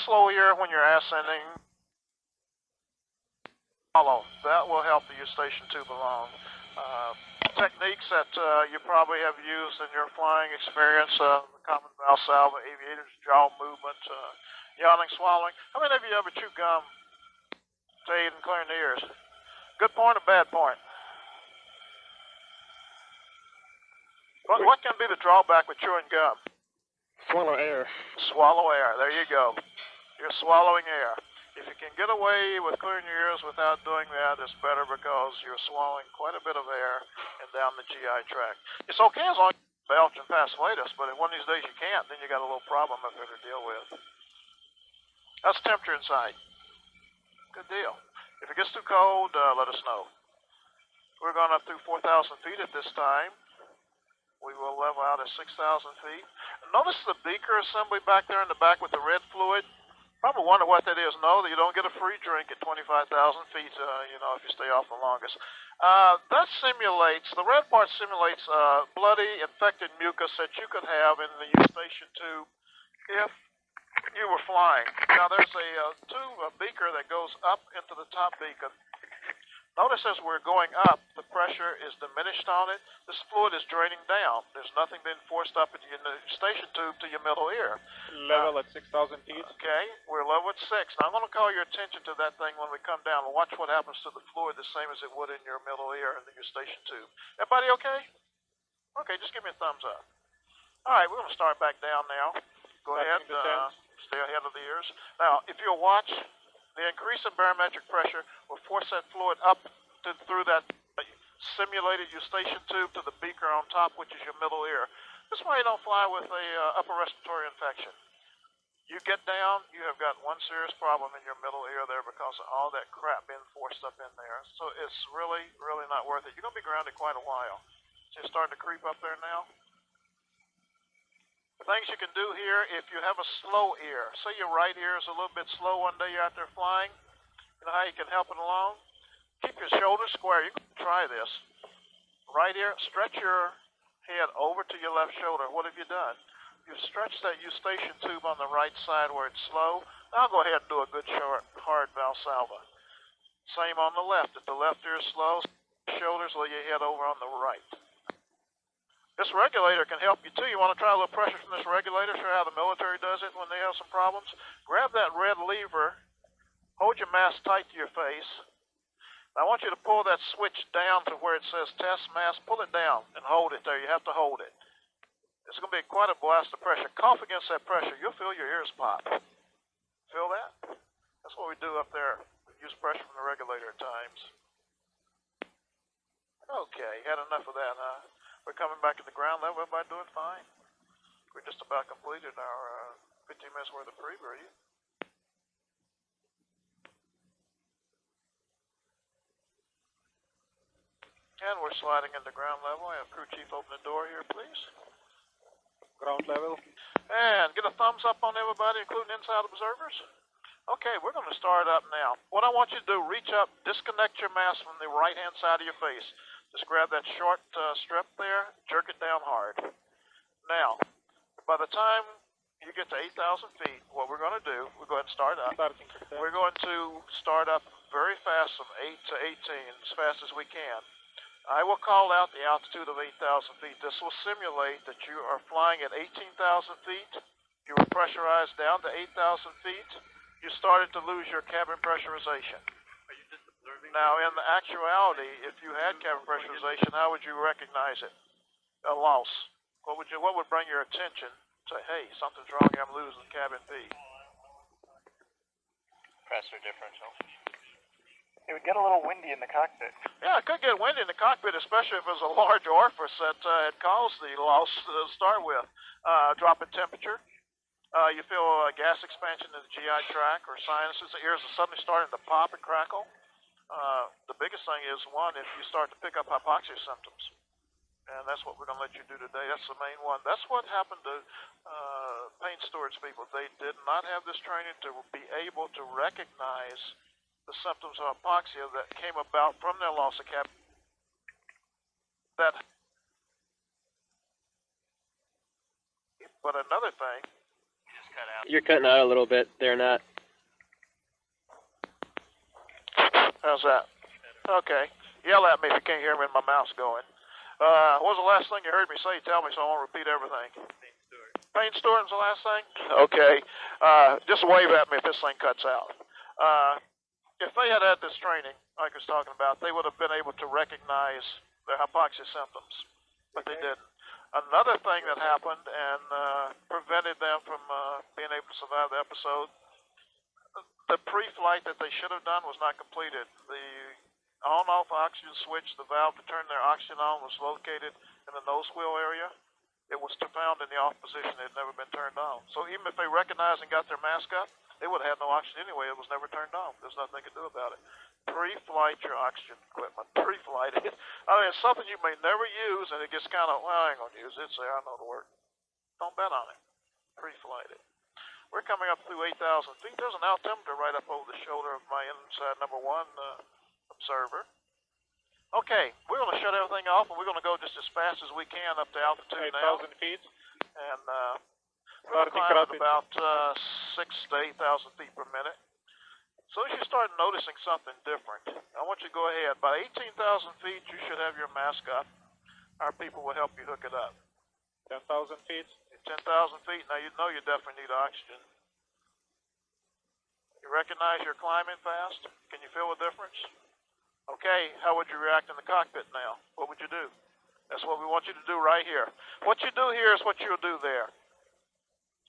slow ear when you're ascending. Follow. That will help the eustachian tube along. Techniques that you probably have used in your flying experience, the common Valsalva, aviator's jaw movement, yawning, swallowing. How many of you ever chew gum to aid in clearing the ears? Good point or bad point? What can be the drawback with chewing gum? Swallow air. Swallow air. There you go. You're swallowing air. If you can get away with clearing your ears without doing that, it's better because you're swallowing quite a bit of air and down the GI tract. It's okay as long as you belch and pass flatus, but if one of these days you can't, then you got a little problem up there to deal with. That's temperature inside. Good deal. If it gets too cold, let us know. We're going up through 4,000 feet at this time. We will level out at 6,000 feet. Notice the beaker assembly back there in the back with the red fluid. Probably wonder what that is. No, that you don't get a free drink at 25,000 feet, if you stay off the longest. That simulates, the red part simulates bloody, infected mucus that you could have in the eustachian tube if you were flying. Now, there's a beaker that goes up into the top beacon. Notice as we're going up, the pressure is diminished on it. This fluid is draining down. There's nothing being forced up in the eustachian tube to your middle ear. Level at 6,000 feet. Okay, we're level at 6. Now I'm going to call your attention to that thing when we come down and watch what happens to the fluid the same as it would in your middle ear in the eustachian tube. Everybody okay? Okay, just give me a thumbs up. All right, we're going to start back down now. Go ahead, stay ahead of the ears. Now, if you'll watch, the increase in barometric pressure will force that fluid up through that simulated eustachian tube to the beaker on top, which is your middle ear. This is why you don't fly with a upper respiratory infection. You get down, you have got one serious problem in your middle ear there because of all that crap being forced up in there. So it's really, really not worth it. You're going to be grounded quite a while. So you're starting to creep up there now. The things you can do here, if you have a slow ear, say your right ear is a little bit slow one day you're out there flying, you know how you can help it along? Keep your shoulders square. You can try this. Right ear, stretch your head over to your left shoulder. What have you done? You've stretched that eustachian tube on the right side where it's slow. Now go ahead and do a good short, hard Valsalva. Same on the left. If the left ear is slow, shoulders, lay your head over on the right. This regulator can help you too. You want to try a little pressure from this regulator, show how the military does it when they have some problems? Grab that red lever, hold your mask tight to your face. Now I want you to pull that switch down to where it says test mask. Pull it down and hold it there. You have to hold it. It's going to be quite a blast of pressure. Cough against that pressure. You'll feel your ears pop. Feel that? That's what we do up there. We use pressure from the regulator at times. Okay, had enough of that, huh? We're coming back at the ground level. Everybody doing fine. We just about completed our 15 minutes worth of pre-breathe. And we're sliding into ground level. I have crew chief open the door here, please. Ground level. And get a thumbs up on everybody, including inside observers. Okay, we're going to start up now. What I want you to do, reach up, disconnect your mask from the right-hand side of your face. Just grab that short strip there, jerk it down hard. Now, by the time you get to 8,000 feet, what we're going to do, we'll go ahead and start up. We're going to start up very fast from 8 to 18, as fast as we can. I will call out the altitude of 8,000 feet. This will simulate that you are flying at 18,000 feet. You were pressurized down to 8,000 feet. You started to lose your cabin pressurization. Now, in the actuality, if you had cabin pressurization, how would you recognize it? A loss. What would bring your attention? Say, hey, something's wrong. I'm losing cabin P. Pressure differential. It would get a little windy in the cockpit. Yeah, it could get windy in the cockpit, especially if it was a large orifice that had caused the loss to start with. Drop in temperature. You feel gas expansion in the GI tract or sinuses. The ears are suddenly starting to pop and crackle. The biggest thing is, one, if you start to pick up hypoxia symptoms, and that's what we're going to let you do today. That's the main one. That's what happened to pain storage people. They did not have this training to be able to recognize the symptoms of hypoxia that came about from their loss of cabin. But another thing, You're cutting out a little bit there, Nat. How's that? Okay. Yell at me if you can't hear me and my mouth's going. What was the last thing you heard me say? Tell me so I won't repeat everything. Payne Stewart was the last thing? Okay. Just wave at me if this thing cuts out. If they had had this training, like I was talking about, they would have been able to recognize their hypoxia symptoms, but they didn't. Another thing that happened and prevented them from being able to survive the episode, the pre-flight that they should have done was not completed. The on-off oxygen switch, the valve to turn their oxygen on, was located in the nose wheel area. It was found in the off position. It had never been turned on. So even if they recognized and got their mask up, they would have had no oxygen anyway. It was never turned on. There's nothing they could do about it. Pre-flight your oxygen equipment. Pre-flight it. I mean, it's something you may never use, and it gets kind of, well, I ain't going to use it, so I know the word. Don't bet on it. Pre-flight it. We're coming up through 8,000 feet. There's an altimeter right up over the shoulder of my inside number one observer. Okay, we're going to shut everything off, and we're going to go just as fast as we can up to altitude now. 8,000 feet. And we're going to climb at about 6,000 to 8,000 feet per minute. As soon as you start noticing something different, I want you to go ahead. By 18,000 feet, you should have your mask up. Our people will help you hook it up. 10,000 feet. At 10,000 feet, now you know you definitely need oxygen. You recognize you're climbing fast? Can you feel a difference? Okay, how would you react in the cockpit now? What would you do? That's what we want you to do right here. What you do here is what you'll do there.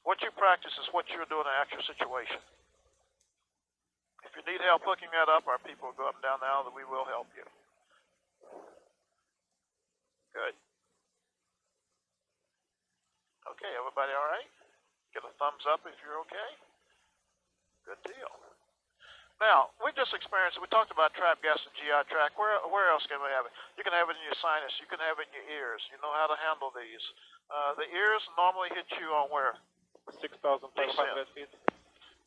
What you practice is what you'll do in an actual situation. If you need help hooking that up, our people will go up and down now, that we will help you. Good. Okay, everybody all right? Get a thumbs up if you're okay. Good deal. Now, we just experienced, we talked about trap gas and GI tract. Where else can we have it? You can have it in your sinus. You can have it in your ears. You know how to handle these. The ears normally hit you on where? 6,500 feet.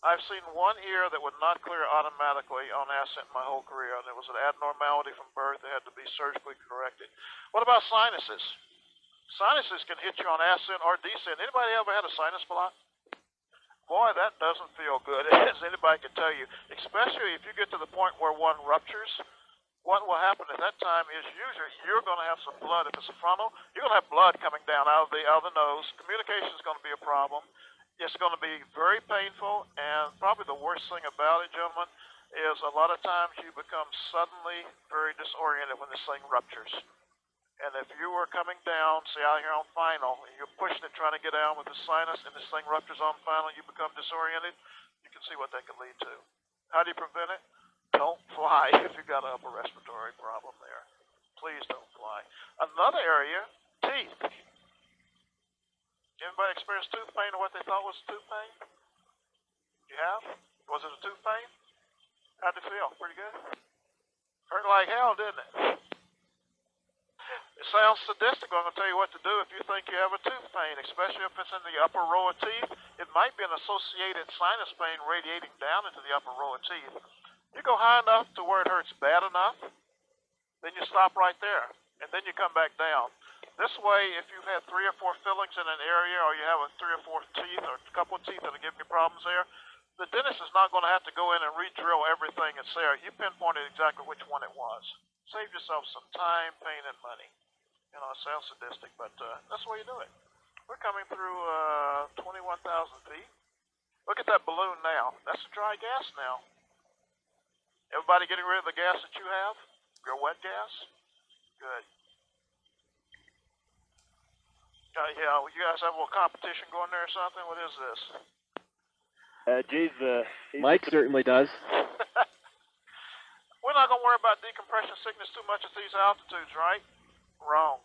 I've seen one ear that would not clear automatically on ascent in my whole career, and it was an abnormality from birth. It had to be surgically corrected. What about sinuses? Sinuses can hit you on ascent or descent. Anybody ever had a sinus block? Boy, that doesn't feel good, as anybody can tell you, especially if you get to the point where one ruptures. What will happen at that time is usually you're going to have some blood. If it's a frontal, you're going to have blood coming down out of the nose. Communication is going to be a problem. It's going to be very painful, and probably the worst thing about it, gentlemen, is a lot of times you become suddenly very disoriented when this thing ruptures. And if you were coming down, say out here on final, and you're pushing it trying to get down with the sinus, and this thing ruptures on final, you become disoriented, you can see what that can lead to. How do you prevent it? Don't fly if you've got an upper respiratory problem there. Please don't fly. Another area, teeth. Anybody experience tooth pain or what they thought was tooth pain? You have? Was it a tooth pain? How'd it feel? Pretty good? Hurt like hell, didn't it? It sounds sadistic, but I'm going to tell you what to do if you think you have a tooth pain, especially if it's in the upper row of teeth. It might be an associated sinus pain radiating down into the upper row of teeth. You go high enough to where it hurts bad enough, then you stop right there, and then you come back down. This way, if you've had 3 or 4 fillings in an area, or you have 3 or 4 teeth, or a couple of teeth that are giving you problems there, the dentist is not going to have to go in and re-drill everything that's there. You pinpointed exactly which one it was. Save yourself some time, pain, and money. You know, it sounds sadistic, but that's the way you do it. We're coming through 21,000 feet. Look at that balloon now. That's a dry gas now. Everybody getting rid of the gas that you have? Your wet gas? Good. Yeah, you guys have a little competition going there or something? What is this? Geez, Mike certainly does. We're not going to worry about decompression sickness too much at these altitudes, right? Wrong.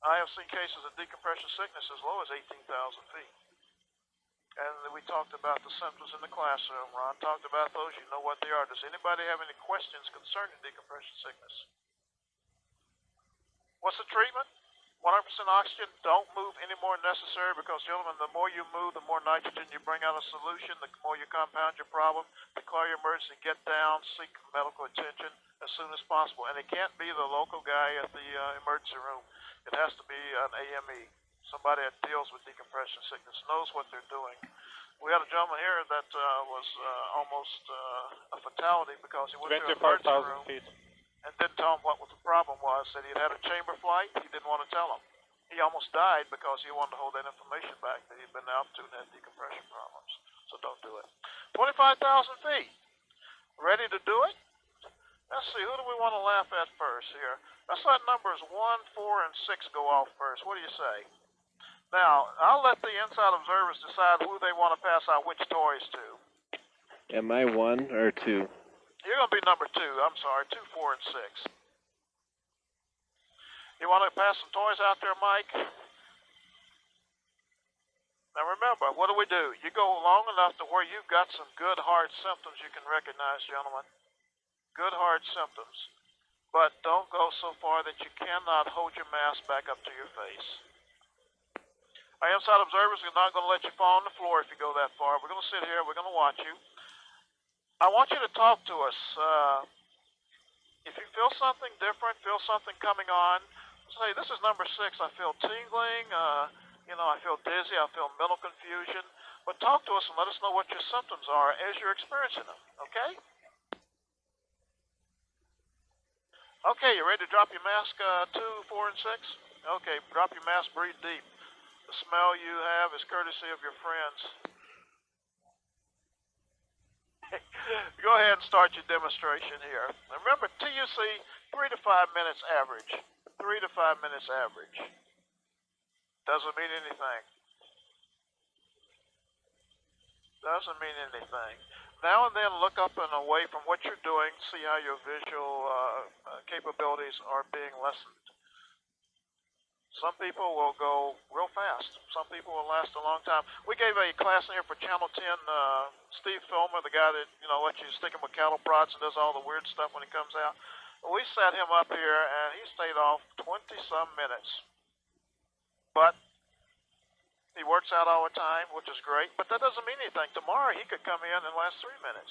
I have seen cases of decompression sickness as low as 18,000 feet. And we talked about the symptoms in the classroom. Ron talked about those. You know what they are. Does anybody have any questions concerning decompression sickness? What's the treatment? 100% oxygen. Don't move any more than necessary because, gentlemen, the more you move, the more nitrogen you bring out of solution, the more you compound your problem. Declare your emergency, get down, seek medical attention as soon as possible. And it can't be the local guy at the emergency room. It has to be an AME. Somebody that deals with decompression sickness knows what they're doing. We had a gentleman here that was almost a fatality because he went to an emergency 25,000 room feet. and didn't tell him what the problem was. Said he had a chamber flight. He didn't want to tell him. He almost died because he wanted to hold that information back that he'd been out to and had decompression problems. So don't do it. 25,000 feet. Ready to do it? Let's see, who do we want to laugh at first here? Let's let numbers 1, 4, and 6 go off first. What do you say? Now, I'll let the inside observers decide who they want to pass out which toys to. Am I 1 or 2? You're going to be number 2. I'm sorry, 2, 4, and 6. You want to pass some toys out there, Mike? Now remember, what do? You go long enough to where you've got some good hard symptoms you can recognize, gentlemen. Good hard symptoms. But don't go so far that you cannot hold your mask back up to your face. Our inside observers are not going to let you fall on the floor if you go that far. We're going to sit here. We're going to watch you. I want you to talk to us. If you feel something different, feel something coming on, say, this is number 6. I feel tingling. I feel dizzy. I feel mental confusion. But talk to us and let us know what your symptoms are as you're experiencing them. Okay? Okay, you ready to drop your mask 2, 4, and 6? Okay, drop your mask, breathe deep. The smell you have is courtesy of your friends. Go ahead and start your demonstration here. Remember, TUC, 3 to 5 minutes average. 3 to 5 minutes average. Doesn't mean anything. Doesn't mean anything. Now and then look up and away from what you're doing, see how your visual capabilities are being lessened. Some people will go real fast. Some people will last a long time. We gave a class in here for Channel 10, Steve Filmer, the guy that, lets you stick him with cattle prods and does all the weird stuff when he comes out. We sat him up here, and he stayed off 20-some minutes. But he works out all the time, which is great. But that doesn't mean anything. Tomorrow he could come in and last 3 minutes.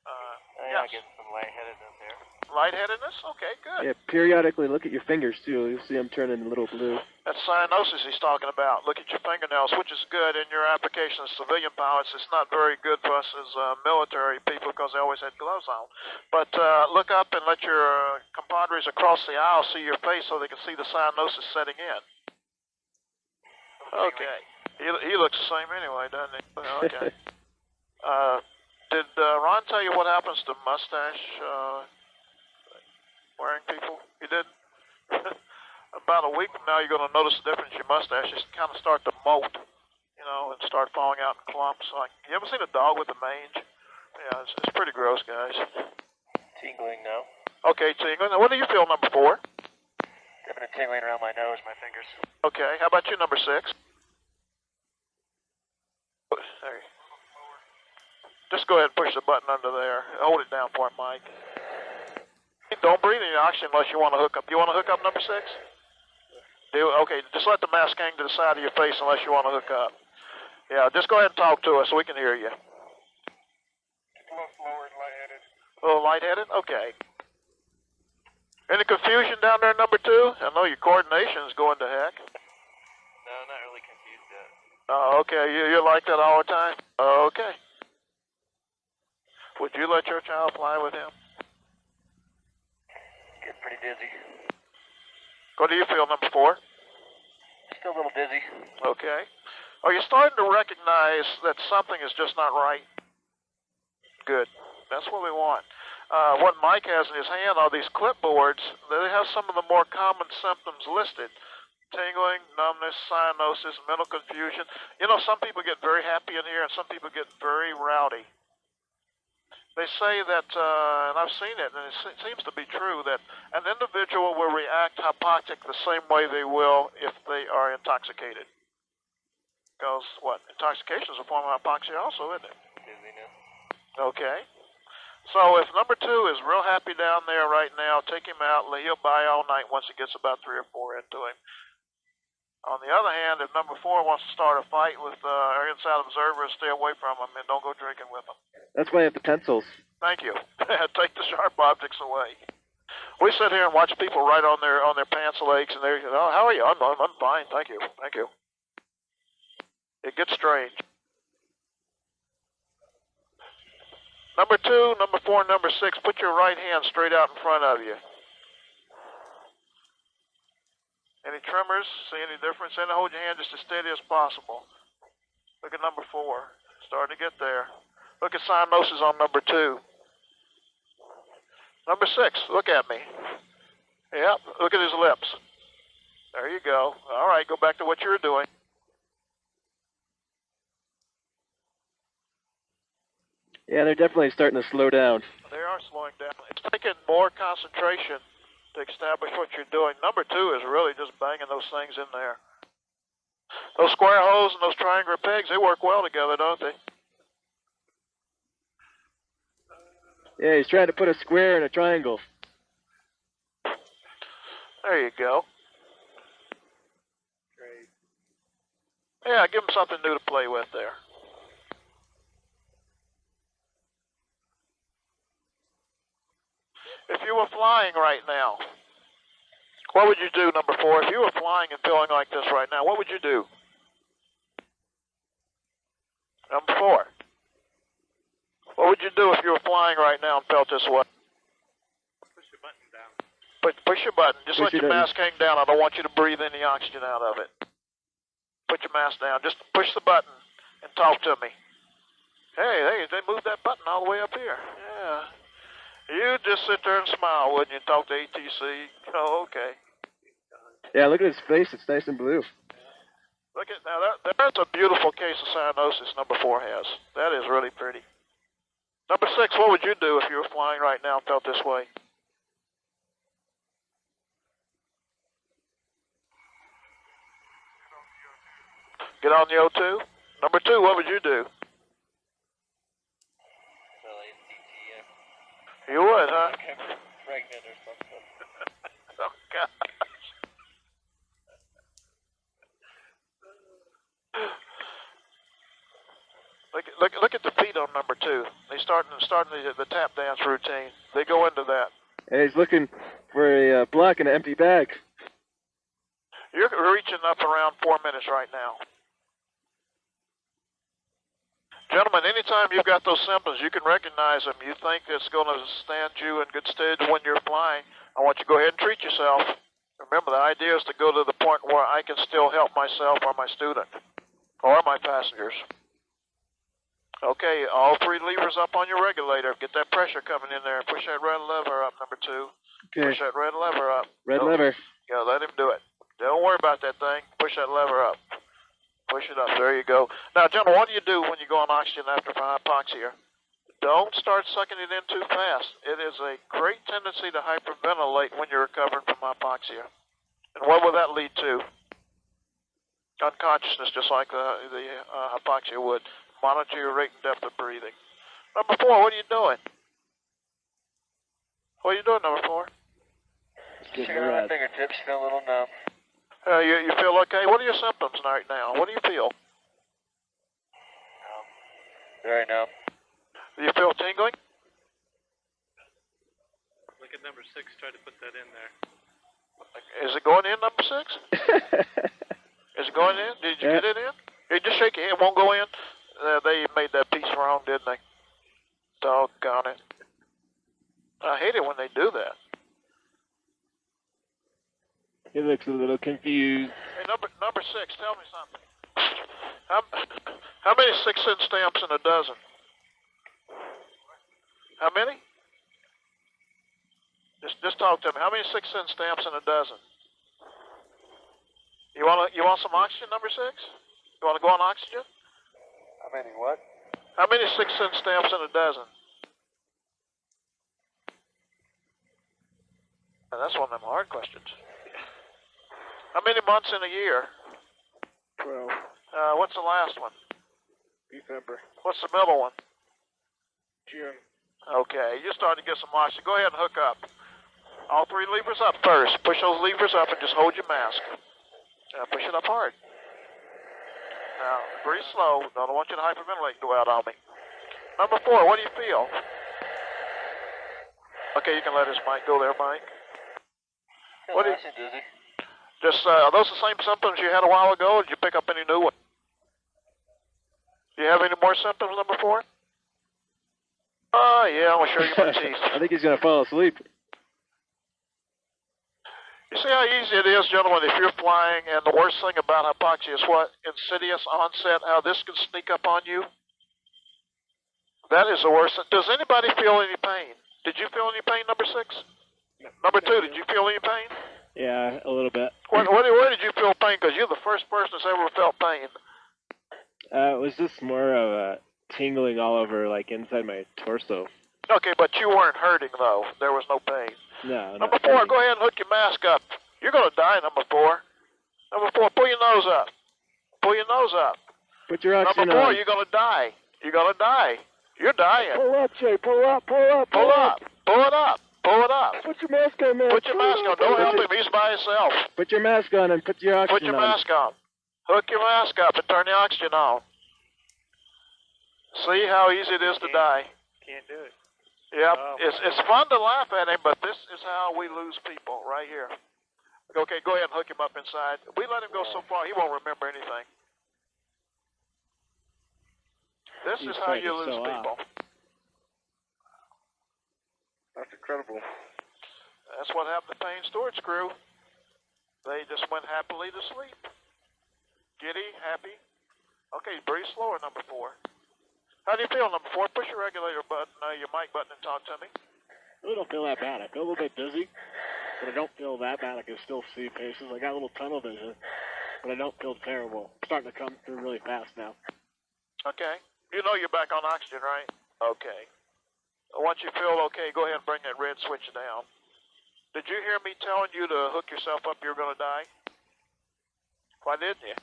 Yeah, yes. I get some lightheadedness there. Lightheadedness? Okay, good. Yeah, periodically look at your fingers, too. You'll see them turning a little blue. That's cyanosis he's talking about. Look at your fingernails, which is good in your application as civilian pilots. It's not very good for us as military people because they always had gloves on. But look up and let your compadres across the aisle see your face so they can see the cyanosis setting in. Okay. He looks the same anyway, doesn't he? Okay. Did Ron tell you what happens to mustache wearing people? He did. About a week from now, you're going to notice the difference in your mustache. Just kind of start to molt, and start falling out in clumps. Like, you ever seen a dog with a mange? Yeah, it's pretty gross, guys. Tingling now. Okay, tingling. Now, what do you feel, number 4? Having a tingling around my nose, my fingers. Okay, how about you, number 6? There. Just go ahead and push the button under there. Hold it down for him, Mike. Don't breathe any oxygen unless you want to hook up. You want to hook up, number 6? Okay, just let the mask hang to the side of your face unless you want to hook up. Yeah, just go ahead and talk to us so we can hear you. A little slower and lightheaded. A little lightheaded? Okay. Any confusion down there, number 2? I know your coordination is going to heck. No, not really confused yet. Oh, okay. You're like that all the time? Okay. Would you let your child fly with him? Get pretty dizzy. What do you feel, number 4? Still a little dizzy. Okay. Are you starting to recognize that something is just not right? Good. That's what we want. What Mike has in his hand are these clipboards. They have some of the more common symptoms listed. Tingling, numbness, cyanosis, mental confusion. Some people get very happy in here and some people get very rowdy. They say that, and I've seen it, and it seems to be true, that an individual will react hypoxic the same way they will if they are intoxicated. Because, intoxication is a form of hypoxia also, isn't it? Dizziness. Okay. So if number 2 is real happy down there right now, take him out. He'll buy all night once he gets about 3 or 4 into him. On the other hand, if number 4 wants to start a fight with our inside observers, stay away from him and don't go drinking with him. That's why I have the pencils. Thank you. Take the sharp objects away. We sit here and watch people write on their pants legs, and they're, how are you? I'm fine. Thank you. It gets strange. Number 2, number 4, number 6, put your right hand straight out in front of you. Any tremors? See any difference? And hold your hand just as steady as possible. Look at number 4. Starting to get there. Look at cyanosis on number 2. Number 6, look at me. Yep, look at his lips. There you go. All right, go back to what you were doing. Yeah, they're definitely starting to slow down. They are slowing down. It's taking more concentration to establish what you're doing. Number 2 is really just banging those things in there. Those square holes and those triangular pegs, they work well together, don't they? Yeah, he's trying to put a square in a triangle. There you go. Great. Yeah, give him something new to play with there. If you were flying right now, what would you do, number 4? If you were flying and feeling like this right now, what would you do? Number 4. What would you do if you were flying right now and felt this way? Push your button down. Push your button. Just Push let your mask hang down. I don't want you to breathe any oxygen out of it. Put your mask down. Just push the button and talk to me. Hey, they moved that button all the way up here. Yeah. You just sit there and smile, wouldn't you, and talk to ATC? Oh, okay. Yeah, look at his face. It's nice and blue. Look at now. That's a beautiful case of cyanosis number 4 has. That is really pretty. Number 6, what would you do if you were flying right now and felt this way? Get on the O2. Number 2, what would you do? You would, huh? Pregnant or something. Oh, gosh. Look at the feet on number 2. They starting the tap dance routine. They go into that. And he's looking for a block in an empty bag. You're reaching up around 4 minutes right now. Gentlemen, anytime you've got those symptoms, you can recognize them. You think it's going to stand you in good stead when you're flying, I want you to go ahead and treat yourself. Remember, the idea is to go to the point where I can still help myself or my student or my passengers. Okay, all 3 levers up on your regulator. Get that pressure coming in there. Push that red lever up, number 2. Okay. Push that red lever up. Red lever. Yeah, let him do it. Don't worry about that thing. Push that lever up. Push it up. There you go. Now, gentlemen, what do you do when you go on oxygen after hypoxia? Don't start sucking it in too fast. It is a great tendency to hyperventilate when you're recovering from hypoxia. And what will that lead to? Unconsciousness, just like the hypoxia would. Monitor your rate and depth of breathing. Number 4, what are you doing? What are you doing, number 4? Sticking on my fingertips, feel a little numb. You feel okay? What are your symptoms right now? What do you feel? Very numb. Do you feel tingling? Look at number 6. Try to put that in there. Is it going in, number 6? Is it going in? Did you get it in? Hey, just shake your hand. It won't go in. They made that piece wrong, didn't they? Doggone it. I hate it when they do that. He looks a little confused. Hey, number 6, tell me something. How many 6-cent stamps in a dozen? How many? Just talk to me. How many 6-cent stamps in a dozen? You want some oxygen, number 6? You want to go on oxygen? How many what? How many 6-cent stamps in a dozen? Now, that's one of them hard questions. How many months in a year? 12. What's the last one? December. What's the middle one? June. Okay, you're starting to get some oxygen. Go ahead and hook up. All 3 levers up first. Push those levers up and just hold your mask. Push it up hard. Now, breathe slow. Don't want you to hyperventilate and go out on me. Number 4, what do you feel? Okay, you can let his mic go there, Mike. What do you... Dizzy. Just, are those the same symptoms you had a while ago, or did you pick up any new ones? Do you have any more symptoms, number 4? Oh, yeah, I'll show you my teeth. I think he's gonna fall asleep. You see how easy it is, gentlemen, if you're flying, and the worst thing about hypoxia is what? Insidious onset, how this can sneak up on you. That is the worst. Does anybody feel any pain? Did you feel any pain, number 6? Number 2, did you feel any pain? Yeah, a little bit. Where did you feel pain? Because you're the first person that's ever felt pain. It was just more of a tingling all over, like inside my torso. Okay, but you weren't hurting, though. There was no pain. No. Number 4, go ahead and hook your mask up. You're going to die, number 4. Number 4, pull your nose up. Pull your nose up. Put your oxygen Number 4, on. you're going to die. You're going to die. You're dying. Pull up, Jay. Pull up. Pull up. Pull up. Pull it up. Pull it up. Put your mask on, man. Put your mask on. Don't help him. He's by himself. Put your mask on and put your oxygen on. Put your mask on. Hook your mask up and turn the oxygen on. See how easy it is to die. Can't do it. Yeah, Oh. it's fun to laugh at him, but this is how we lose people right here. Okay, go ahead and hook him up inside. We let him go so far, he won't remember anything. This is how you lose people. That's incredible. That's what happened to Payne Stewart's crew. They just went happily to sleep. Giddy, happy. Okay, breathe slower, number 4. How do you feel, number 4? Push your regulator button, your mic button, and talk to me. I really don't feel that bad. I feel a little bit dizzy, but I don't feel that bad. I can still see faces. I got a little tunnel vision, but I don't feel terrible. I'm starting to come through really fast now. Okay. You know you're back on oxygen, right? Okay. Once you feel okay, go ahead and bring that red switch down. Did you hear me telling you to hook yourself up? You're going to die? Why didn't you?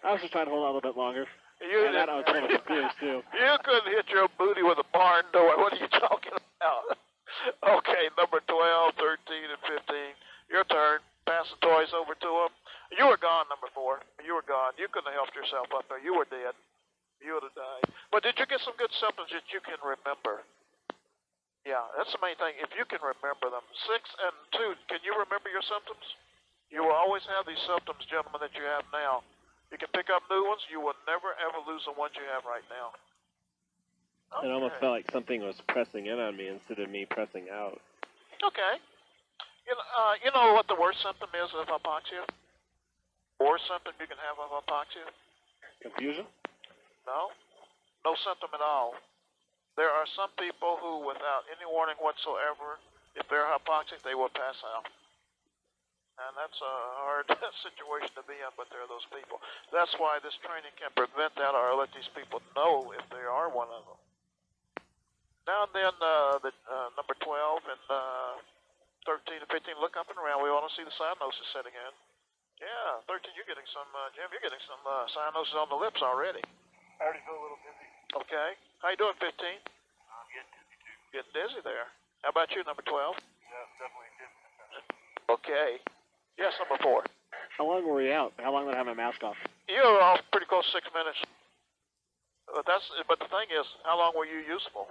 I was just trying to hold on a little bit longer. You And that I was kind of confused, too. You couldn't hit your booty with a barn door. What are you talking about? Okay, number 12, 13, and 15. Your turn. Pass the toys over to them. You were gone, number 4. You were gone. You couldn't have helped yourself up there. You were dead. You would have died. But did you get some good symptoms that you can remember? Yeah, that's the main thing. If you can remember them. 6 and 2, can you remember your symptoms? You will always have these symptoms, gentlemen, that you have now. You can pick up new ones. You will never, ever lose the ones you have right now. It almost felt like something was pressing in on me instead of me pressing out. Okay. You know what the worst symptom is of hypoxia? Worst symptom you can have of hypoxia? Confusion? No. No symptom at all. There are some people who, without any warning whatsoever, if they're hypoxic, they will pass out. And that's a hard situation to be in, but there are those people. That's why this training can prevent that, or let these people know if they are one of them. Now and then, number 12 and 13 and 15, look up and around. We want to see the cyanosis setting in. Yeah, 13, you're getting some, Jim, you're getting some cyanosis on the lips already. I already feel a little dizzy. Okay. How you doing, 15? I'm getting dizzy too. Getting dizzy there. How about you, number 12? Yeah, definitely dizzy. Okay. Yes, number 4. How long were we out? How long did I have my mask off? You were off pretty close to 6 minutes. But the thing is, how long were you useful?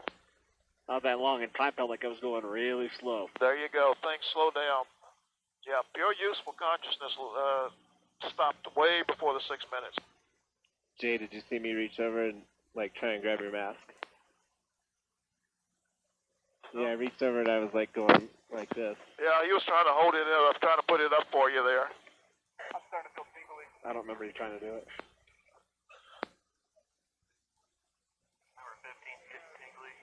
Not that long, and time felt like I was going really slow. There you go. Things slow down. Yeah, your useful consciousness stopped way before the 6 minutes. Jay, did you see me reach over and like try and grab your mask? Yeah, I reached over and I was like going like this. Yeah, he was trying to hold it up, trying to put it up for you there. I'm starting to feel tingly. I don't remember you trying to do it. Number 15's getting tingly.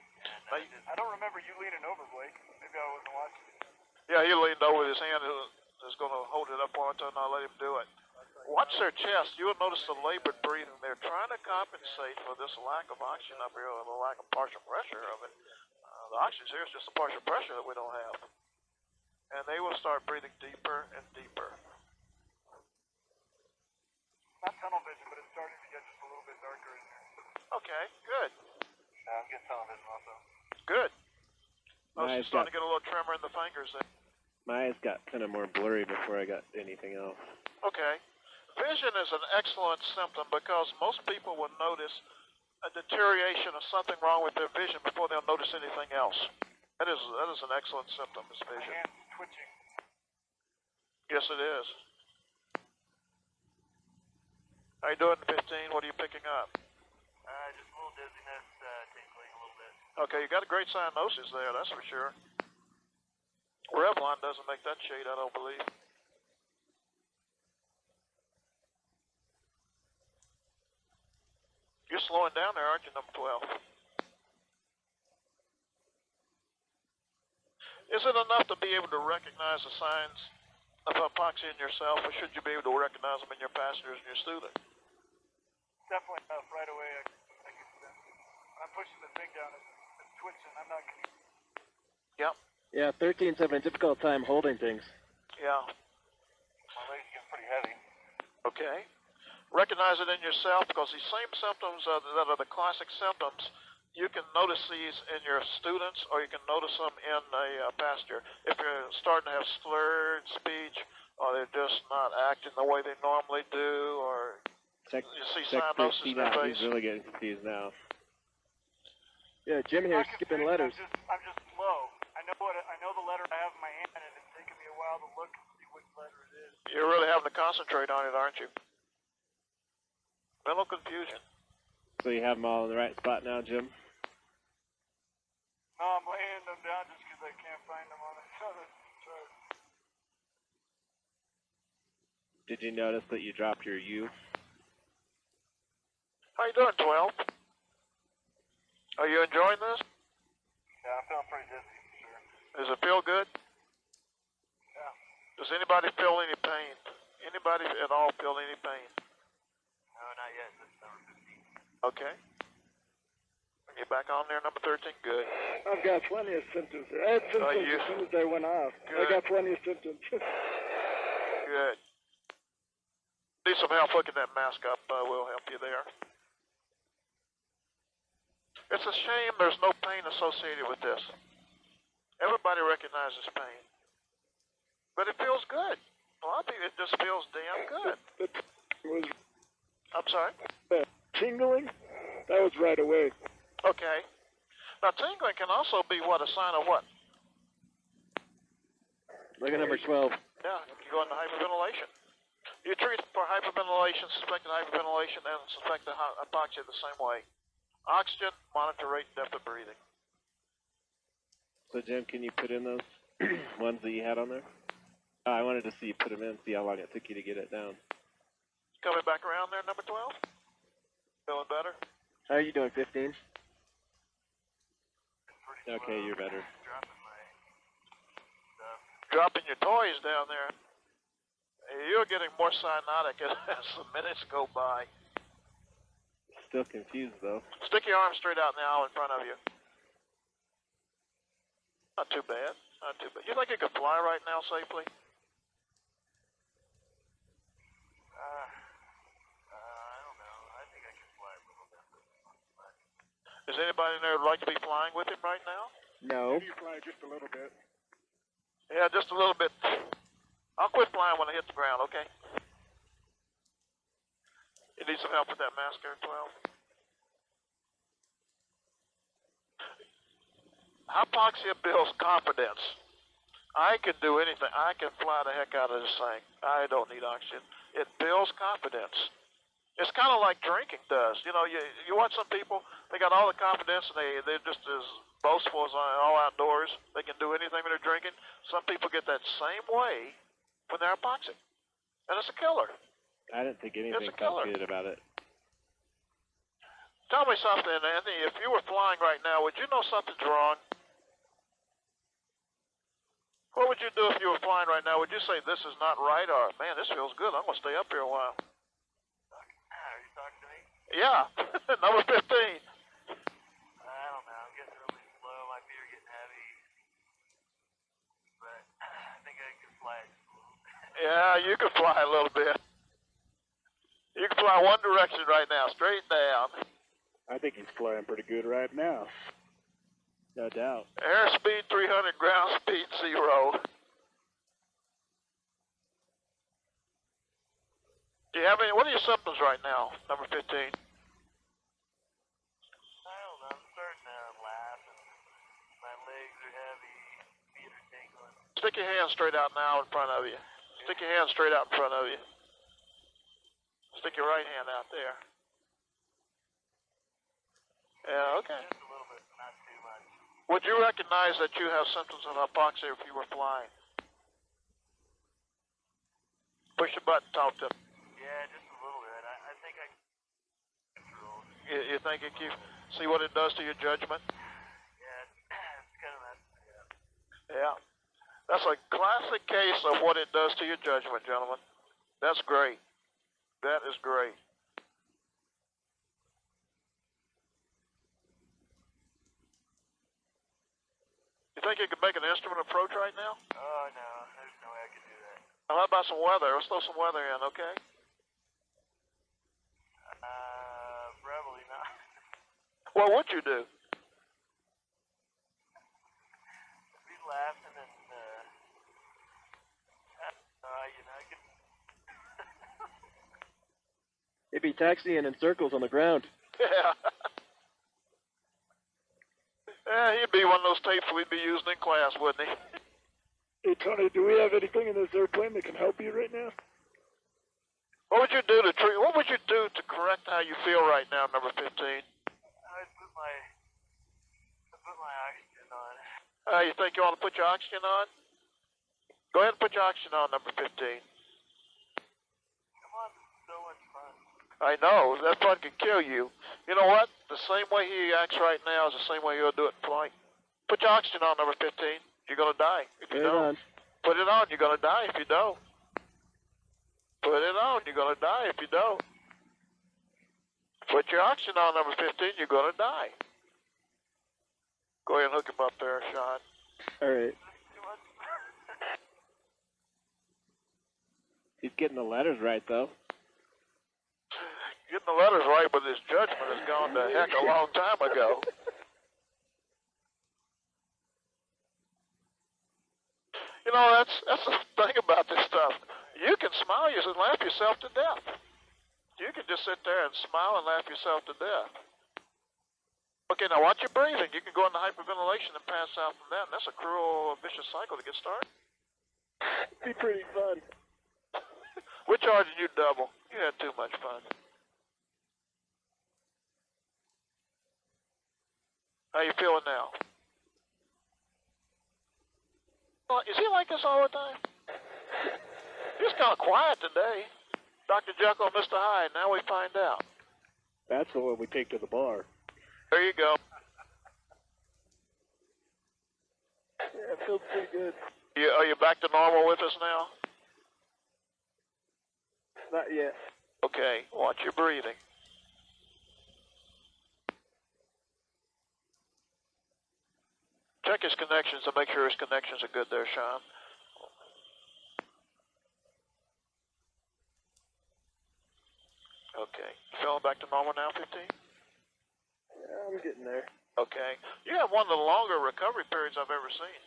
Hey. I don't remember you leaning over, Blake. Maybe I wasn't watching. Yeah, he leaned over with his hand is going to hold it up on it and not let him do it. Watch their chest. You will notice the labored breathing. They're trying to compensate for this lack of oxygen up here, or the lack of partial pressure of it. The oxygen here is just the partial pressure that we don't have. And they will start breathing deeper and deeper. Not tunnel vision, but it's starting to get just a little bit darker in here. Okay, good. Yeah, I'm getting tunnel vision also. Good. Oh, My she's starting to get a little tremor in the fingers there. My eyes got kind of more blurry before I got anything else. Okay. Vision is an excellent symptom because most people will notice a deterioration of something wrong with their vision before they'll notice anything else. That is an excellent symptom, is My vision. hand's twitching. Yes, it is. How you doing, 15? What are you picking up? Just a little dizziness, tingling a little bit. Okay, you got a great cyanosis there, that's for sure. Revlon doesn't make that shade, I don't believe. You're slowing down there, aren't you, number 12? Is it enough to be able to recognize the signs of hypoxia in yourself, or should you be able to recognize them in your passengers and your student? Definitely enough. Right away, I can sense it. When I'm pushing the thing down, it's twitching. I'm not kidding. Yep. Yeah, 13's having a difficult time holding things. Yeah. My legs get pretty heavy. Okay. Recognize it in yourself, because these same symptoms that are the classic symptoms, you can notice these in your students, or you can notice them in a passenger. If you're starting to have slurred speech, or they're just not acting the way they normally do, or you see cyanosis in their face. He's really getting confused now. Yeah, Jim here's skipping letters. I'm just slow. I know the letter I have in my hand, and it's taking me a while to look and see which letter it is. You're really having to concentrate on it, aren't you? Mental confusion. So you have them all in the right spot now, Jim? No, I'm laying them down just because I can't find them on the chart. Did you notice that you dropped your U? How you doing, 12? Are you enjoying this? Yeah, I'm feeling pretty dizzy, for sure. Does it feel good? Yeah. Does anybody feel any pain? Anybody at all feel any pain? No, not yet. That's number 15. Okay. You're back on there, number 13. Good. I've got plenty of symptoms. I had symptoms as soon as they went off. Good. I got plenty of symptoms. Good. Need some help hooking that mask up. We'll help you there. It's a shame there's no pain associated with this. Everybody recognizes pain. But it feels good. Well, I think it just feels damn good. Was I'm sorry? tingling? That was right away. Okay. Now, tingling can also be what? A sign of what? Look at number 12. Yeah, you go into hyperventilation. You treat for hyperventilation, suspected hyperventilation, and suspected hypoxia the same way. Oxygen, monitor rate, depth of breathing. So, Jim, can you put in those ones that you had on there? I wanted to see you put them in, see how long it took you to get it down. Coming back around there, number 12? Feeling better? How are you doing, 15? Okay, you're better. Dropping your toys down there. You're getting more cyanotic as the minutes go by. Still confused, though. Stick your arm straight out now in front of you. Not too bad. Not too bad. You think you could fly right now safely? I don't know. I think I can fly a little bit. Is anybody in there who'd like to be flying with him right now? No. You fly just a little bit. Yeah, just a little bit. I'll quit flying when I hit the ground, okay? You need some help with that mask there, 12? Hypoxia builds confidence. I can do anything. I can fly the heck out of this thing. I don't need oxygen. It builds confidence. It's kind of like drinking does. You know, you watch some people, they got all the confidence and they're just as boastful as all outdoors. They can do anything when they're drinking. Some people get that same way when they're hypoxic. And it's a killer. I didn't think anything felt good about it. Tell me something, Anthony. If you were flying right now, would you know something's wrong? What would you do if you were flying right now? Would you say this is not right, or man, this feels good, I'm gonna stay up here a while? Are you talking to me? Yeah, number 15. I don't know. I'm getting really slow. My feet are getting heavy. But I think I can fly it just a little bit. Yeah, you can fly a little bit. You can fly one direction right now, straight down. I think he's flying pretty good right now. No doubt. Airspeed 300, ground speed 0. Do you have any? What are your symptoms right now, number 15? I don't know. I'm starting to laugh, and my legs are heavy, feet are tingling. Stick your hand straight out now in front of you. Stick your hand straight out in front of you. Stick your right hand out there. Yeah, okay. Just a little bit, not too much. Would you recognize that you have symptoms of hypoxia if you were flying? Push the button, talk to them. Yeah, just a little bit. I think I can control. You think it keeps, see what it does to your judgment? Yeah, it's kind of messed me up. Yeah. That's a classic case of what it does to your judgment, gentlemen. That's great. That is great. You think you could make an instrument approach right now? Oh, no, there's no way I could do that. How about some weather? Let's throw some weather in, okay? Probably not. What would you do? Be laughing and, you know, I could... He'd be taxiing in circles on the ground. Yeah. Yeah, he'd be one of those tapes we'd be using in class, wouldn't he? Hey, Tony, do we have anything in this airplane that can help you right now? What would you do to what would you do to correct how you feel right now, number 15? I'd put my oxygen on. You think you ought to put your oxygen on? Go ahead and put your oxygen on, number 15. Come on, this is so much fun. I know, that fun can kill you. You know what? The same way he acts right now is the same way he'll do it in flight. Put your oxygen on, number 15. You're going to die if you don't. Put it on, you're going to die if you don't. Put it on, you're going to die if you don't. Put your oxygen on, number 15, you're going to die. Go ahead and hook him up there, Sean. All right. Too much He's getting the letters right, though. Getting the letters right, but his judgment has gone to heck a long time ago. You know, that's the thing about this stuff. You can smile and laugh yourself to death. You can just sit there and smile and laugh yourself to death. Okay, now watch your breathing. You can go into hyperventilation and pass out from that, and that's a cruel, vicious cycle to get started. Be pretty fun. We're charging you double. You had too much fun. How you feeling now? Well, is he like this all the time? He's kind of quiet today. Dr. Jekyll and Mr. Hyde, now we find out. That's the one we take to the bar. There you go. Yeah, it feels pretty good. Are you back to normal with us now? Not yet. Okay, watch your breathing. Check his connections to make sure his connections are good there, Sean. Okay. Feeling back to normal now, 15? Yeah, I'm getting there. Okay. You have one of the longer recovery periods I've ever seen.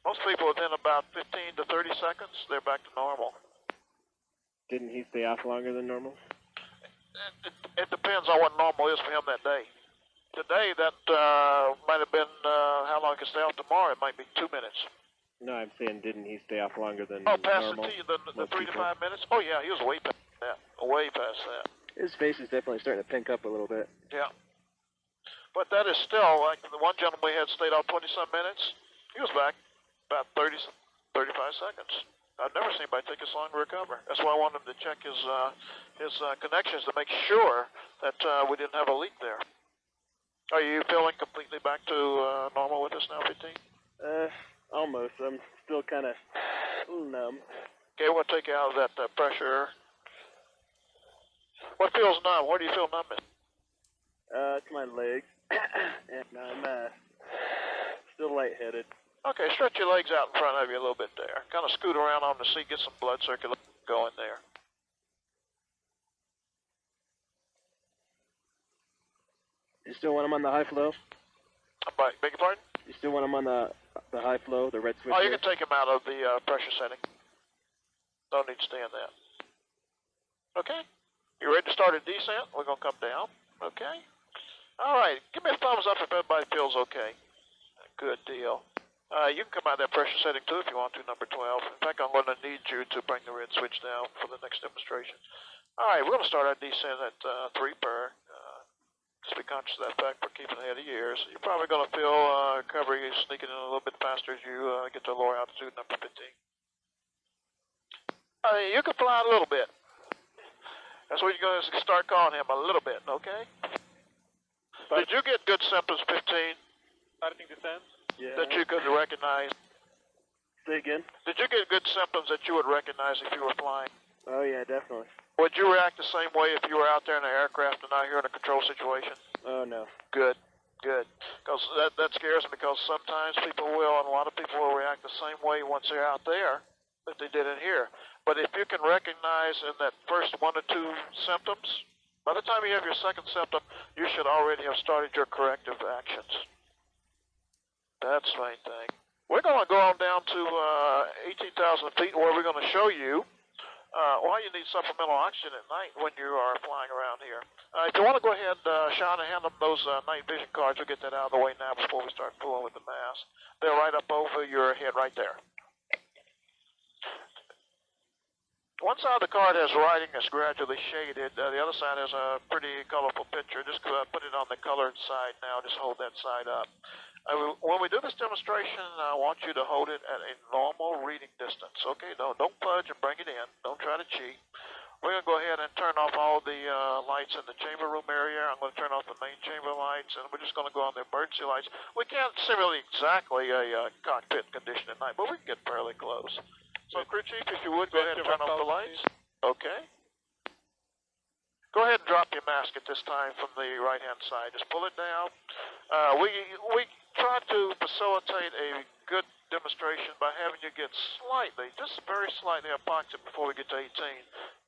Most people within about 15 to 30 seconds, they're back to normal. Didn't he stay off longer than normal? It depends on what normal is for him that day. Today, that might have been how long he can stay off. Tomorrow, it might be 2 minutes. No, I'm saying didn't he stay off longer than Past normal? the 3 to 5 minutes? Oh, yeah, he was way past that. Way past that. His face is definitely starting to pink up a little bit. Yeah. But that is still, like the one gentleman we had stayed off 20-some minutes, he was back about 35 seconds. I've never seen anybody take this long to recover. That's why I wanted him to check his connections to make sure that we didn't have a leak there. Are you feeling completely back to normal with us now, 15? Almost. I'm still kind of numb. Okay, we'll take you out of that pressure. What feels numb? Where do you feel numb in? It's my legs. And I'm still lightheaded. Okay, stretch your legs out in front of you a little bit there. Kind of scoot around on the seat, get some blood circulation going there. You still want him on the high flow? Beg your pardon? You still want him on the high flow, the red switch? Oh, you can take him out of the pressure setting. No need to stay in that. Okay. You ready to start a descent? We're going to come down. Okay. All right. Give me a thumbs up if everybody feels okay. Good deal. You can come out of that pressure setting too if you want to, number 12. In fact, I'm going to need you to bring the red switch down for the next demonstration. All right, we're going to start our descent at 3 per. Just be conscious of that fact for keeping ahead of years. You're probably going to feel recovery sneaking in a little bit faster as you get to lower altitude, number 15. You can fly a little bit. That's what you're going to start calling him, a little bit, okay? Did you get good symptoms, 15? Starting descent? Yeah. That you could recognize? Say again? Did you get good symptoms that you would recognize if you were flying? Oh, yeah, definitely. Would you react the same way if you were out there in an aircraft and not here in a control situation? Oh, no. Good, good. Because that scares me, because sometimes people will, and a lot of people will react the same way once they're out there that they did in here. But if you can recognize in that first 1 or 2 symptoms, by the time you have your second symptom, you should already have started your corrective actions. That's the main thing. We're going to go on down to 18,000 feet, where we're going to show you why you need supplemental oxygen at night when you are flying around here. If you want to go ahead, Sean, and hand them those night vision cards, we'll get that out of the way now before we start fooling with the mask. They're right up over your head right there. One side of the card has writing that's gradually shaded. The other side has a pretty colorful picture. Just put it on the colored side now. Just hold that side up. When we do this demonstration, I want you to hold it at a normal reading distance. Okay, don't fudge and bring it in. Don't try to cheat. We're going to go ahead and turn off all the lights in the chamber room area. I'm going to turn off the main chamber lights, and we're just going to go on the emergency lights. We can't simulate exactly a cockpit condition at night, but we can get fairly close. So, crew chief, if you would, go ahead and turn off the lights. Okay. Go ahead and drop your mask at this time from the right-hand side. Just pull it down. We try to facilitate a good demonstration by having you get slightly, just very slightly hypoxic before we get to 18.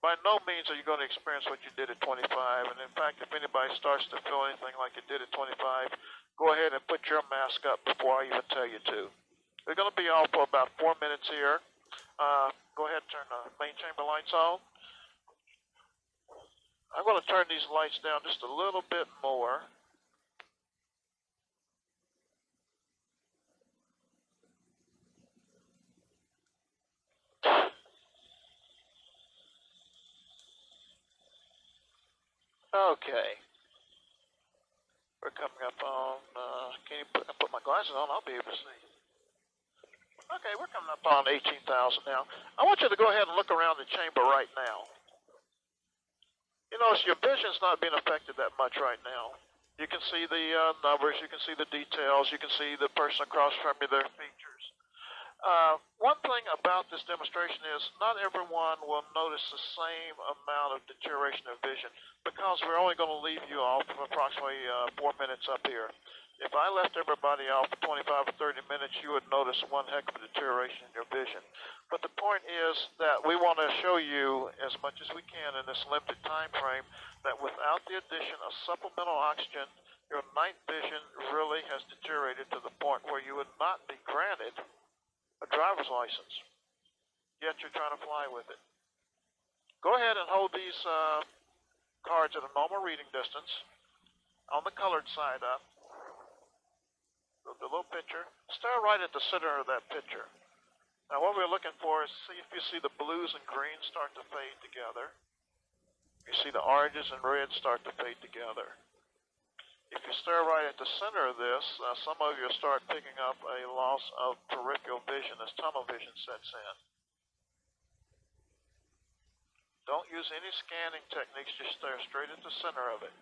By no means are you going to experience what you did at 25. And in fact, if anybody starts to feel anything like you did at 25, go ahead and put your mask up before I even tell you to. We're going to be off for about 4 minutes here. Go ahead and turn the main chamber lights on. I'm going to turn these lights down just a little bit more. Okay. We're coming up on, can you put my glasses on? I'll be able to see. Okay, we're coming up on 18,000 now. I want you to go ahead and look around the chamber right now. You notice your vision's not being affected that much right now. You can see the numbers, you can see the details, you can see the person across from you, their features. One thing about this demonstration is not everyone will notice the same amount of deterioration of vision, because we're only going to leave you off for approximately 4 minutes up here. If I left everybody off for 25 or 30 minutes, you would notice one heck of a deterioration in your vision. But the point is that we want to show you as much as we can in this limited time frame that without the addition of supplemental oxygen, your night vision really has deteriorated to the point where you would not be granted a driver's license, yet you're trying to fly with it. Go ahead and hold these cards at a normal reading distance on the colored side up. The little picture. Stare right at the center of that picture. Now what we're looking for is see if you see the blues and greens start to fade together. You see the oranges and reds start to fade together. If you stare right at the center of this, some of you will start picking up a loss of peripheral vision as tunnel vision sets in. Don't use any scanning techniques, just stare straight at the center of it.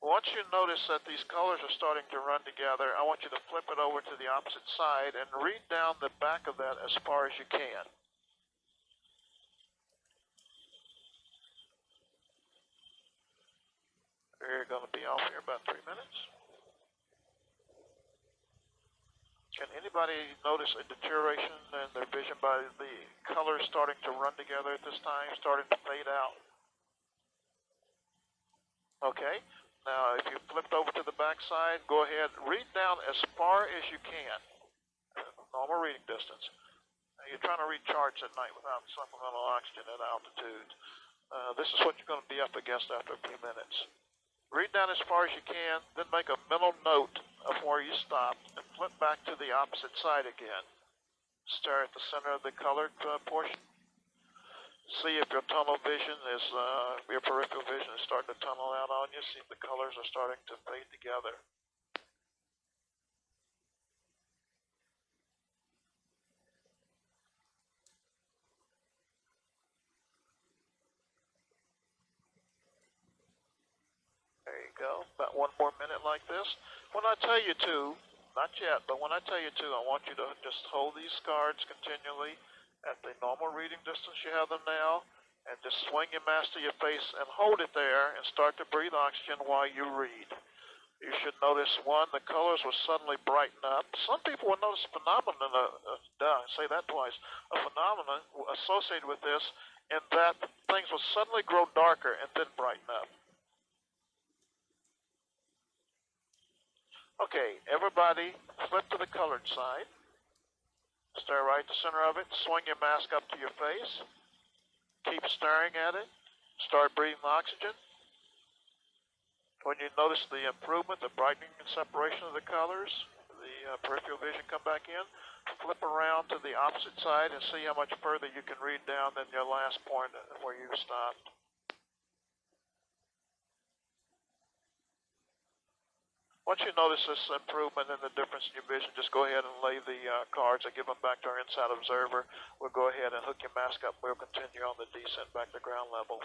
Once you notice that these colors are starting to run together, I want you to flip it over to the opposite side and read down the back of that as far as you can. We're going to be off here about 3 minutes. Can anybody notice a deterioration in their vision by the colors starting to run together at this time, starting to fade out? Okay. Now, if you flipped over to the back side, go ahead, read down as far as you can, normal reading distance. Now, you're trying to read charts at night without supplemental oxygen at altitude. This is what you're going to be up against after a few minutes. Read down as far as you can, then make a mental note of where you stopped, and flip back to the opposite side again. Stare at the center of the colored portion. see if your tunnel vision is, your peripheral vision is starting to tunnel out on you. See if the colors are starting to fade together. There you go. About 1 more minute like this. When I tell you to, not yet, but when I tell you to, I want you to just hold these cards continually at the normal reading distance you have them now, and just swing your mask to your face and hold it there and start to breathe oxygen while you read. You should notice, one, the colors will suddenly brighten up. Some people will notice a phenomenon, say that twice, a phenomenon associated with this, in that things will suddenly grow darker and then brighten up. Okay, everybody flip to the colored side. Stare right at the center of it. Swing your mask up to your face. Keep staring at it. Start breathing oxygen. When you notice the improvement, the brightening and separation of the colors, the peripheral vision come back in, flip around to the opposite side and see how much further you can read down than your last point where you stopped. Once you notice this improvement in the difference in your vision, just go ahead and lay the cards and give them back to our inside observer. We'll go ahead and hook your mask up. We'll continue on the descent back to ground level.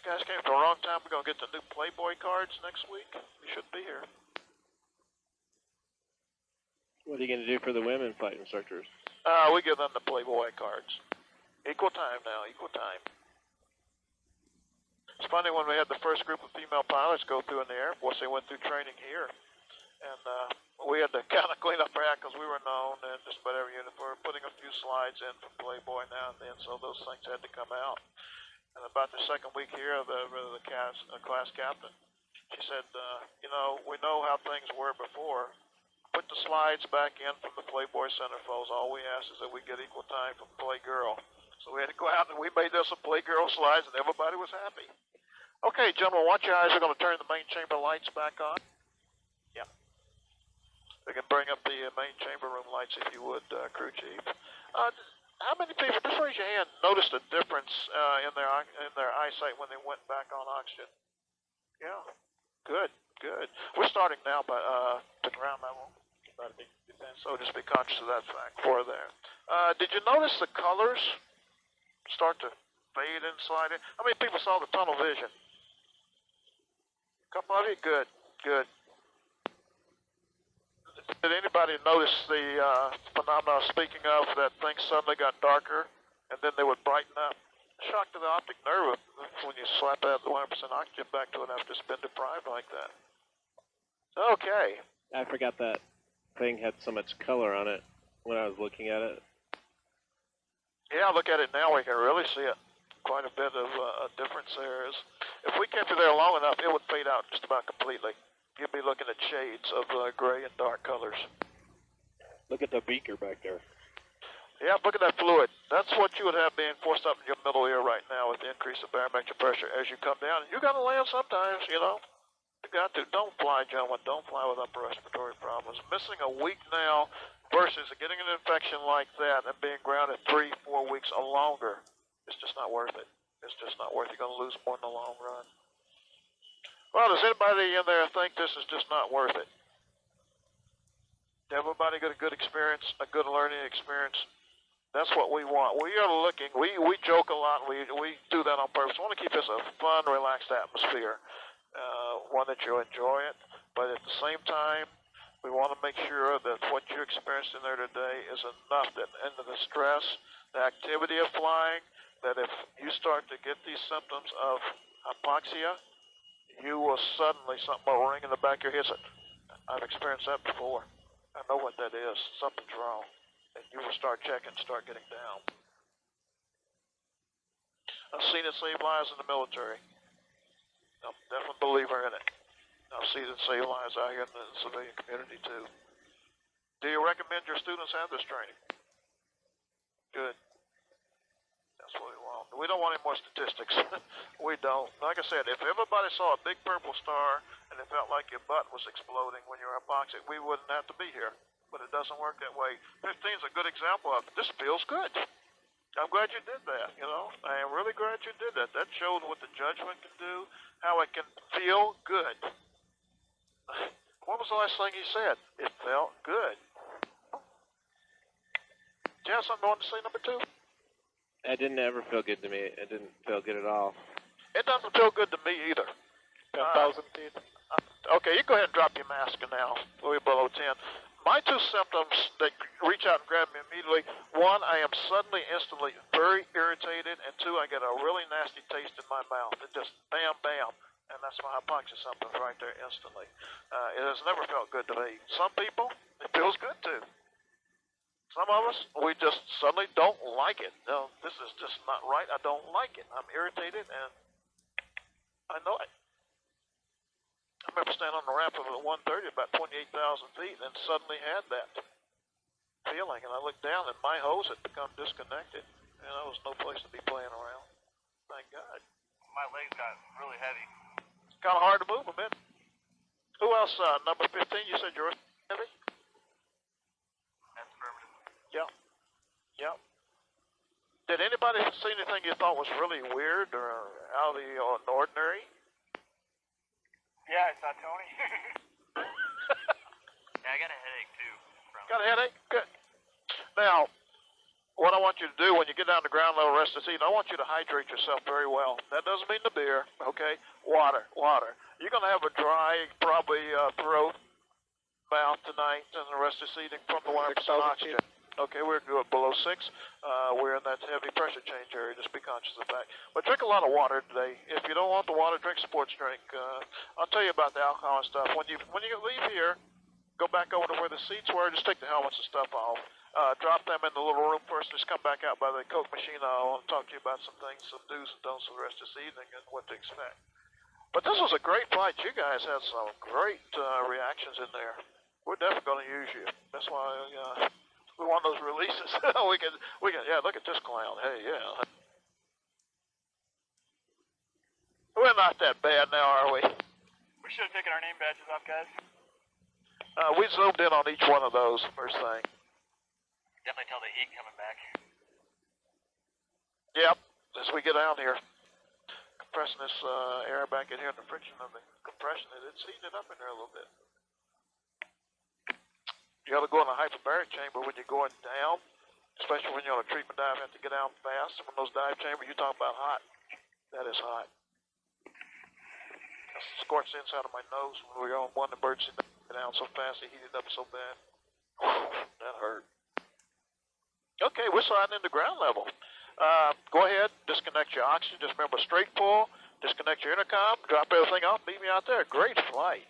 You guys came at the wrong time. We're going to get the new Playboy cards next week. You should be here. What are you going to do for the women flight instructors? We give them the Playboy cards. Equal time now, equal time. It's funny when we had the first group of female pilots go through in the Air Force, they went through training here. And we had to kind of clean up our act because we were known in just about every unit. We were putting a few slides in from Playboy now and then, so those things had to come out. And about the second week here, the class captain, she said, you know, we know how things were before. Put the slides back in from the Playboy centerfolds. All we ask is that we get equal time from Playgirl. So we had to go out and we made us some Playgirl slides and everybody was happy. Okay, gentlemen, watch your eyes. We're going to turn the main chamber lights back on. Yeah. We can bring up the main chamber room lights if you would, crew chief. How many people, just raise your hand, noticed a difference in their eyesight when they went back on oxygen? Yeah. Good, good. We're starting now by the ground level. So just be conscious of that fact for there. Did you notice the colors start to fade and slide in? How many people saw the tunnel vision? A couple of you? Good, good. Did anybody notice the phenomena I was speaking of, that things suddenly got darker and then they would brighten up? Shock to the optic nerve when you slap that 100% oxygen back to it after it's been deprived like that. Okay. I forgot that thing had so much color on it when I was looking at it. Yeah, look at it now. We can really see it. Quite a bit of a difference there is. If we kept it there long enough, it would fade out just about completely. You'd be looking at shades of gray and dark colors. Look at the beaker back there. Yeah, look at that fluid. That's what you would have being forced up in your middle ear right now with the increase of barometric pressure as you come down. You got to land sometimes, you know. You got to. Don't fly, gentlemen. Don't fly with upper respiratory problems. Missing a week now versus getting an infection like that and being grounded 3-4 weeks or longer, it's just not worth it. It's just not worth it. You're going to lose more in the long run. Well, does anybody in there think this is just not worth it? Everybody got a good experience, a good learning experience. That's what we want. We are looking. We joke a lot. We do that on purpose. We want to keep this a fun, relaxed atmosphere. One that you enjoy it, but at the same time, we want to make sure that what you experienced in there today is enough that into the stress, the activity of flying, that if you start to get these symptoms of hypoxia, you will suddenly, something will ring in the back of your head. I've experienced that before. I know what that is. Something's wrong. And you will start checking, start getting down. I've seen it save lives in the military. I'm definitely a believer in it. I've seen it save lives out here in the civilian community too. Do you recommend your students have this training? Good. That's what we want. We don't want any more statistics. We don't. Like I said, if everybody saw a big purple star and it felt like your butt was exploding when you were hypoxic, we wouldn't have to be here. But it doesn't work that way. 15 is a good example of it. This feels good. I'm glad you did that, you know. I am really glad you did that. That showed what the judgment can do, how it can feel good. What was the last thing he said? It felt good. Do you have something you want to say, number 2? It didn't ever feel good to me. It didn't feel good at all. It doesn't feel good to me either. 10,000 feet. Okay, you go ahead and drop your mask now. We're below 10. My 2 symptoms that reach out and grab me immediately, 1, I am suddenly, instantly very irritated, and 2, I get a really nasty taste in my mouth. It just bam, bam. And that's my hypoxia symptoms right there instantly. It has never felt good to me. Some people, it feels good to. Some of us, we just suddenly don't like it. No, this is just not right. I don't like it. I'm irritated, and I know it. I remember standing on the ramp of the 130 about 28,000 feet and suddenly had that feeling. And I looked down, and my hose had become disconnected, and there was no place to be playing around. Thank God. My legs got really heavy. Kind of hard to move them, man. Who else? Number 15, you said you're heavy? That's affirmative. Yeah. Yeah. Did anybody see anything you thought was really weird or out of the ordinary? Yeah, I saw Tony. Yeah, I got a headache too. Got a headache? Good. Now, what I want you to do when you get down to ground level rest of the seat, I want you to hydrate yourself very well. That doesn't mean the beer, okay? Water, water. You're going to have a dry, probably throat, mouth tonight, and the rest of the seating from the 100% oxygen. Okay, we're good below 6. We're in that heavy pressure change area. Just be conscious of that. But drink a lot of water today. If you don't want the water, drink sports drink. I'll tell you about the alcohol and stuff. When you leave here, go back over to where the seats were. Just take the helmets and stuff off. Drop them in the little room first. Just come back out by the Coke machine. I want to talk to you about some things, some do's and don'ts for the rest of this evening and what to expect. But this was a great flight. You guys had some great reactions in there. We're definitely going to use you. That's why we want those releases. we can. Yeah, look at this clown. Hey, yeah. We're not that bad now, are we? We should have taken our name badges off, guys. We zoomed in on each one of those first thing. Definitely tell the heat coming back. Yep, as we get down here. Compressing this air back in here, and the friction of the compression, it's heating it up in there a little bit. You got to go in a hyperbaric chamber when you're going down, especially when you're on a treatment dive, you have to get down fast. From those dive chambers, you talk about hot. That is hot. It scorched the inside of my nose when we were on one emergency down so fast, it heated up so bad. That hurt. Okay, we're sliding into ground level. Go ahead, disconnect your oxygen. Just remember, straight pull, disconnect your intercom, drop everything off, meet me out there. Great flight.